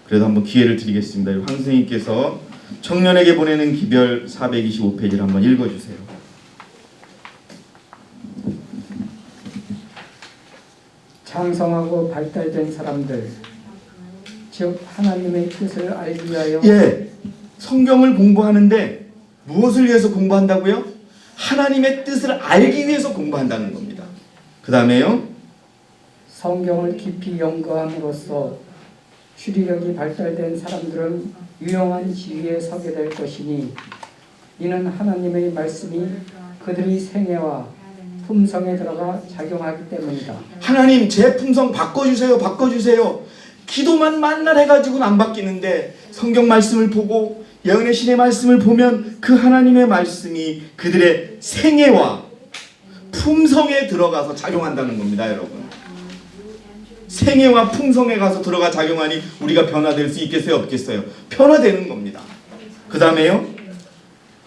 그래도 한번 기회를 드리겠습니다. 황 선생님께서 청년에게 보내는 기별 425페이지를 한번 읽어주세요. 창성하고 발달된 사람들, 즉 하나님의 뜻을 알기 위하여. 예, 성경을 공부하는데 무엇을 위해서 공부한다고요? 하나님의 뜻을 알기 위해서 공부한다는 겁니다. 그 다음에요, 성경을 깊이 연구함으로써 추리력이 발달된 사람들은 유용한 지위에 서게 될 것이니, 이는 하나님의 말씀이 그들의 생애와 품성에 들어가 작용하기 때문이다. 하나님 제 품성 바꿔주세요. 기도만 만날 해가지고는 안 바뀌는데 성경 말씀을 보고 예언의 신의 말씀을 보면 그 하나님의 말씀이 그들의 생애와 품성에 들어가서 작용한다는 겁니다. 여러분, 생애와 품성에 가서 들어가 작용하니 우리가 변화될 수 있겠어요 없겠어요? 변화되는 겁니다. 그 다음에요,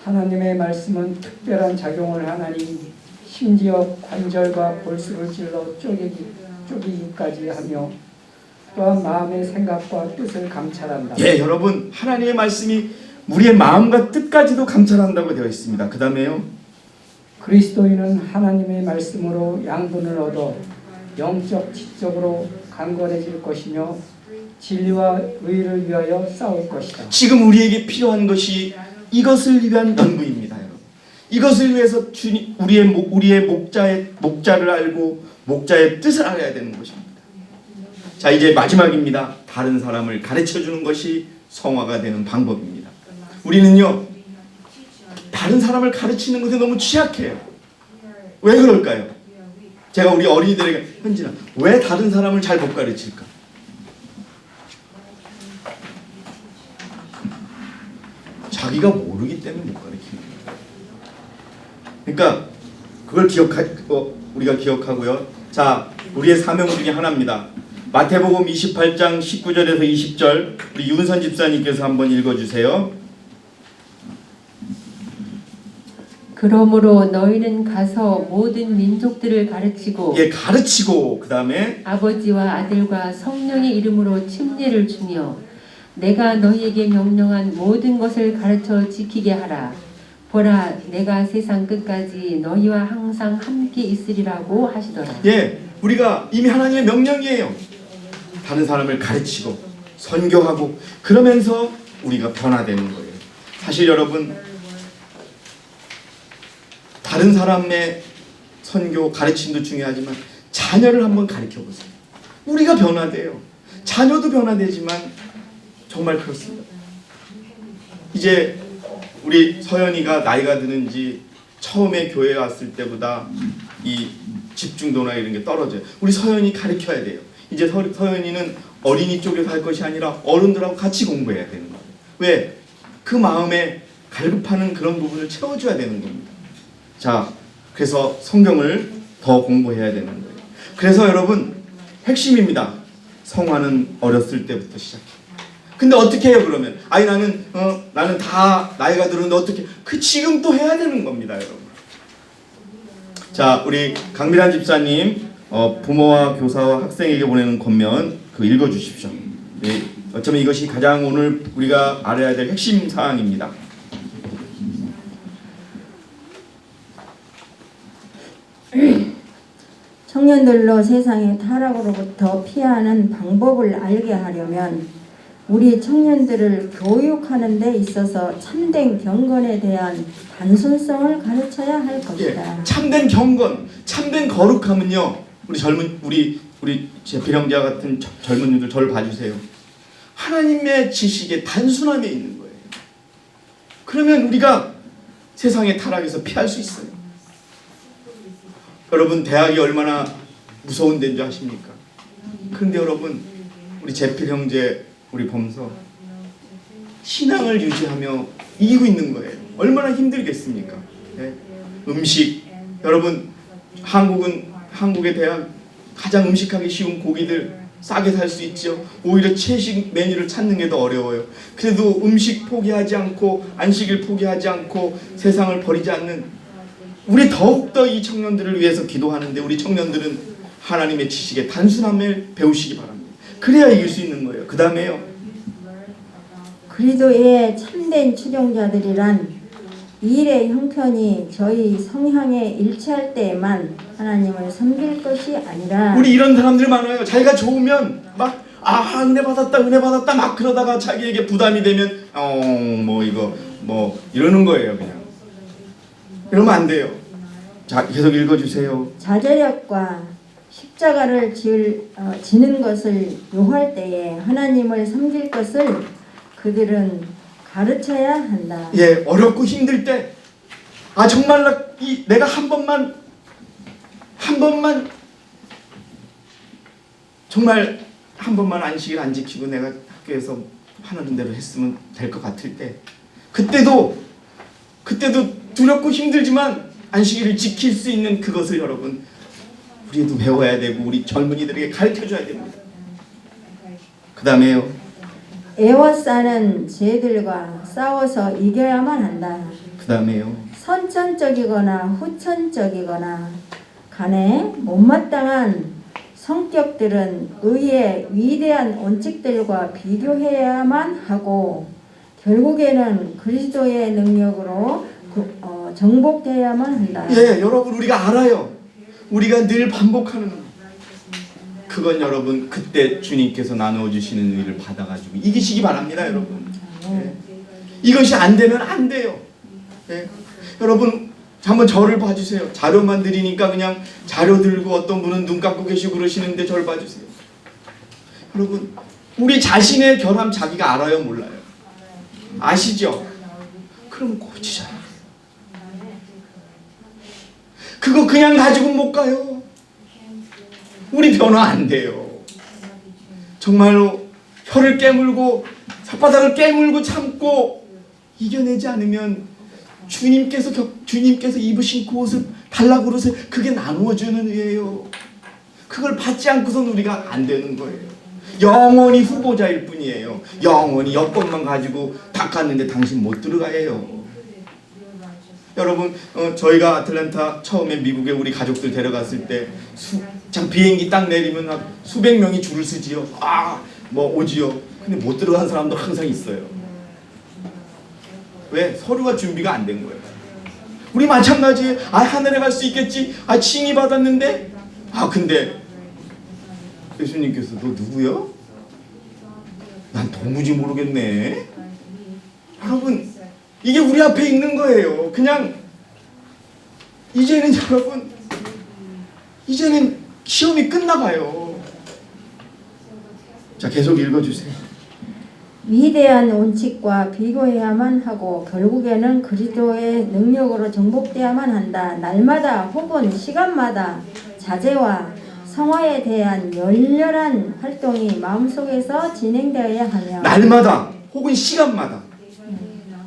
하나님의 말씀은 특별한 작용을 하나니 심지어 관절과 골수를 찔러 쪼개기까지 하며 또한 마음의 생각과 뜻을 감찰한다. 예, 여러분 하나님의 말씀이 우리의 마음과 뜻까지도 감찰한다고 되어 있습니다. 그 다음에요, 그리스도인은 하나님의 말씀으로 양분을 얻어 영적 지적으로 강건해질 것이며 진리와 의를 위하여 싸울 것이다. 지금 우리에게 필요한 것이 이것을 위한 연구입니다. 여러분, 이것을 위해서 우리의 목자를 알고 목자의 뜻을 알아야 되는 것입니다. 자, 이제 마지막입니다. 다른 사람을 가르쳐주는 것이 성화가 되는 방법입니다. 우리는요 다른 사람을 가르치는 것에 너무 취약해요. 왜 그럴까요? 제가 우리 어린이들에게, 현진아 왜 다른 사람을 잘 못 가르칠까? 자기가 모르기 때문에 못 가르치는 거예요. 그러니까 그걸 우리가 기억하고요. 자, 우리의 사명 중에 하나입니다. 마태복음 28장 19절에서 20절 우리 윤선 집사님께서 한번 읽어주세요. 그러므로 너희는 가서 모든 민족들을 가르치고 예, 가르치고 그 다음에 아버지와 아들과 성령의 이름으로 침례를 주며 내가 너희에게 명령한 모든 것을 가르쳐 지키게 하라. 보라, 내가 세상 끝까지 너희와 항상 함께 있으리라고 하시더라. 예, 우리가 이미 하나님의 명령이에요. 다른 사람을 가르치고 선교하고 그러면서 우리가 변화되는 거예요. 사실 여러분 다른 사람의 선교 가르침도 중요하지만 자녀를 한번 가르쳐 보세요. 우리가 변화돼요. 자녀도 변화되지만 정말 그렇습니다. 이제 우리 서연이가 나이가 드는지 처음에 교회에 왔을 때보다 이 집중도나 이런 게 떨어져요. 우리 서연이 가르쳐야 돼요. 이제 서연이는 어린이 쪽에서 할 것이 아니라 어른들하고 같이 공부해야 되는 거예요. 왜? 그 마음에 갈급하는 그런 부분을 채워줘야 되는 겁니다. 자, 그래서 성경을 더 공부해야 되는 거예요. 그래서 여러분 핵심입니다. 성화는 어렸을 때부터 시작해요. 근데 어떻게 해요 그러면? 아니 나는 다 나이가 들었는데 어떻게? 그 지금 또 해야 되는 겁니다, 여러분. 자, 우리 강미란 집사님 부모와 교사와 학생에게 보내는 권면 그 읽어주십시오. 네, 어쩌면 이것이 가장 오늘 우리가 알아야 될 핵심 사항입니다. 청년들로 세상의 타락으로부터 피하는 방법을 알게 하려면 우리 청년들을 교육하는 데 있어서 참된 경건에 대한 단순성을 가르쳐야 할 것이다. 예, 참된 경건, 참된 거룩함은요. 우리 제필형제와 같은 젊은이들 저를 봐주세요. 하나님의 지식의 단순함에 있는 거예요. 그러면 우리가 세상의 타락에서 피할 수 있어요. 여러분 대학이 얼마나 무서운 데인 줄 아십니까? 그런데 여러분 우리 제필형제 우리 범서 신앙을 유지하며 이기고 있는 거예요. 얼마나 힘들겠습니까? 네? 음식 여러분 한국의 대학 가장 음식하기 쉬운 고기들 싸게 살 수 있죠. 오히려 채식 메뉴를 찾는 게 더 어려워요. 그래도 음식 포기하지 않고 안식일 포기하지 않고 세상을 버리지 않는 우리 더욱더 이 청년들을 위해서 기도하는데 우리 청년들은 하나님의 지식의 단순함을 배우시기 바랍니다. 그래야 이길 수 있는 거예요. 그 다음에요. 그리스도의 참된 추종자들이란 일의 형편이 저희 성향에 일치할 때에만 하나님을 섬길 것이 아니라 우리 이런 사람들 많아요. 자기가 좋으면 막 은혜 받았다 막 그러다가 자기에게 부담이 되면 이러는 거예요. 그냥 이러면 안 돼요. 자, 계속 읽어주세요. 자제력과 십자가를 지는 것을 요할 때에 하나님을 섬길 것을 그들은 가르쳐야 한다. 예, 어렵고 힘들 때 정말 내가 한 번만 정말 한 번만 안식일 안 지키고 내가 학교에서 하는 대로 했으면 될 것 같을 때 그때도 두렵고 힘들지만 안식일을 지킬 수 있는 그것을 여러분 우리도 배워야 되고 우리 젊은이들에게 가르쳐줘야 됩니다. 그 다음에요. 애워싸는 죄들과 싸워서 이겨야만 한다. 그 다음에요. 선천적이거나 후천적이거나 간에 못마땅한 성격들은 의의 위대한 원칙들과 비교해야만 하고 결국에는 그리스도의 능력으로 정복되어야만 한다. 예, 여러분 우리가 알아요. 우리가 늘 반복하는 그건 여러분 그때 주님께서 나누어 주시는 의를 받아가지고 이기시기 바랍니다, 여러분. 예. 이것이 안 되면 안 돼요. 예. 여러분 한번 저를 봐주세요. 자료만 드리니까 그냥 자료 들고 어떤 분은 눈 감고 계시고 그러시는데 저를 봐주세요. 여러분 우리 자신의 결함 자기가 알아요, 몰라요? 아시죠? 그럼 고치잖아요. 그거 그냥 가지고 못 가요. 우리 변화 안 돼요. 정말로 혀를 깨물고 혓바닥을 깨물고 참고 이겨내지 않으면 주님께서 입으신 그 옷을 달라고 그러세요. 그게 나누어주는 의예요. 그걸 받지 않고선 우리가 안 되는 거예요. 영원히 후보자일 뿐이에요. 영원히 여권만 가지고 닦았는데 당신 못 들어가요. 여러분 저희가 아틀란타 처음에 미국에 우리 가족들 데려갔을 때 참 비행기 딱 내리면 한 수백 명이 줄을 서지요. 뭐 오지요. 근데 못 들어간 사람도 항상 있어요. 왜? 서류가 준비가 안 된 거예요. 우리 마찬가지에 하늘에 갈 수 있겠지. 칭의 받았는데 근데 예수님께서 너 누구야? 난 도무지 모르겠네. 여러분 이게 우리 앞에 있는 거예요. 그냥 이제는 여러분 이제는 시험이 끝나가요. 자 계속 읽어주세요. 위대한 원칙과 비교해야만 하고 결국에는 그리스도의 능력으로 정복되어야만 한다. 날마다 혹은 시간마다 자제와 성화에 대한 열렬한 활동이 마음속에서 진행되어야 하며 날마다 혹은 시간마다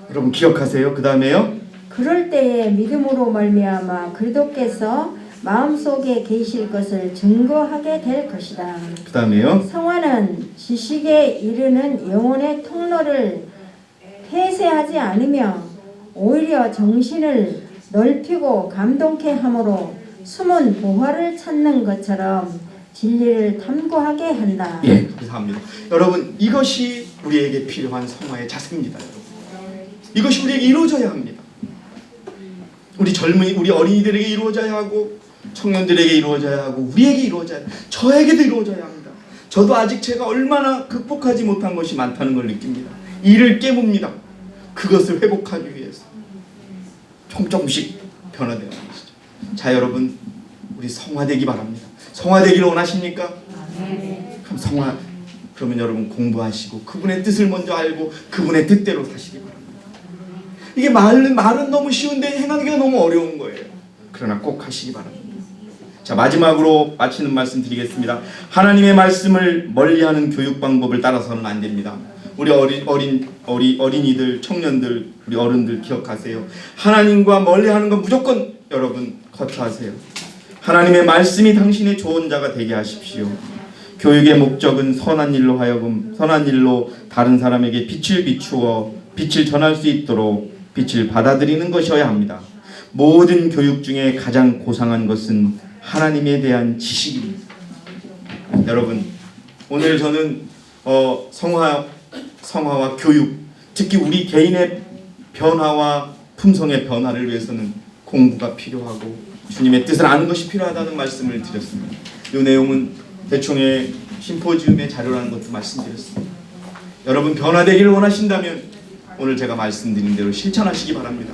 여러분 기억하세요. 그 다음에요. 그럴 때에 믿음으로 말미암아 그리스도께서 마음속에 계실 것을 증거하게 될 것이다. 그 다음에요. 성화는 지식에 이르는 영혼의 통로를 폐쇄하지 않으며 오히려 정신을 넓히고 감동케 함으로 숨은 보화를 찾는 것처럼 진리를 탐구하게 한다. 예, 감사합니다. 여러분 이것이 우리에게 필요한 성화의 자세입니다. 여러분. 이것이 우리에게 이루어져야 합니다. 우리 젊은이, 우리 어린이들에게 이루어져야 하고 청년들에게 이루어져야 하고 우리에게 이루어져야 합니다. 저에게도 이루어져야 합니다. 저도 아직 제가 얼마나 극복하지 못한 것이 많다는 걸 느낍니다. 이를 깨뭅니다. 그것을 회복하기 위해서 조금씩 변화되는 것이죠. 자 여러분 우리 성화되기 바랍니다. 성화되기를 원하십니까? 그럼 그러면 여러분 공부하시고 그분의 뜻을 먼저 알고 그분의 뜻대로 사시기 바랍니다. 이게 말은 너무 쉬운데 행하기가 너무 어려운 거예요. 그러나 꼭 하시기 바랍니다. 자 마지막으로 마치는 말씀 드리겠습니다. 하나님의 말씀을 멀리하는 교육 방법을 따라서는 안 됩니다. 우리 어린이들, 청년들, 우리 어른들 기억하세요. 하나님과 멀리하는 건 무조건 여러분 거쳐하세요. 하나님의 말씀이 당신의 조언자가 되게 하십시오. 교육의 목적은 선한 일로 다른 사람에게 빛을 비추어 빛을 전할 수 있도록 빛을 받아들이는 것이어야 합니다. 모든 교육 중에 가장 고상한 것은 하나님에 대한 지식입니다. 여러분 오늘 저는 성화와 교육, 특히 우리 개인의 변화와 품성의 변화를 위해서는 공부가 필요하고 주님의 뜻을 아는 것이 필요하다는 말씀을 드렸습니다. 이 내용은 대충의 심포지움의 자료라는 것도 말씀드렸습니다. 여러분 변화되기를 원하신다면 오늘 제가 말씀드린 대로 실천하시기 바랍니다.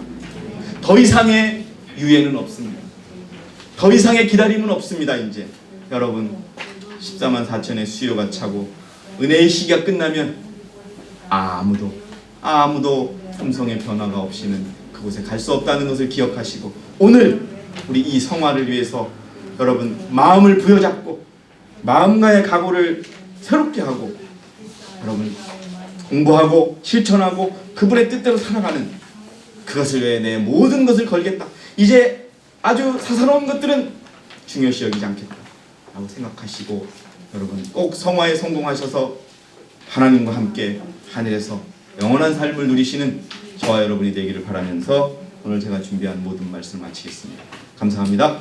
더 이상의 유예는 없습니다. 더 이상의 기다림은 없습니다. 이제 여러분 14만 4천의 수요가 차고 은혜의 시기가 끝나면 아무도 품성의 변화가 없이는 그곳에 갈 수 없다는 것을 기억하시고 오늘 우리 이 성화를 위해서 여러분 마음을 부여잡고 마음과의 각오를 새롭게 하고 여러분 공부하고 실천하고 그분의 뜻대로 살아가는 그것을 위해 내 모든 것을 걸겠다. 이제 아주 사사로운 것들은 중요시 여기지 않겠다 라고 생각하시고 여러분 꼭 성화에 성공하셔서 하나님과 함께 하늘에서 영원한 삶을 누리시는 저와 여러분이 되기를 바라면서 오늘 제가 준비한 모든 말씀을 마치겠습니다. 감사합니다.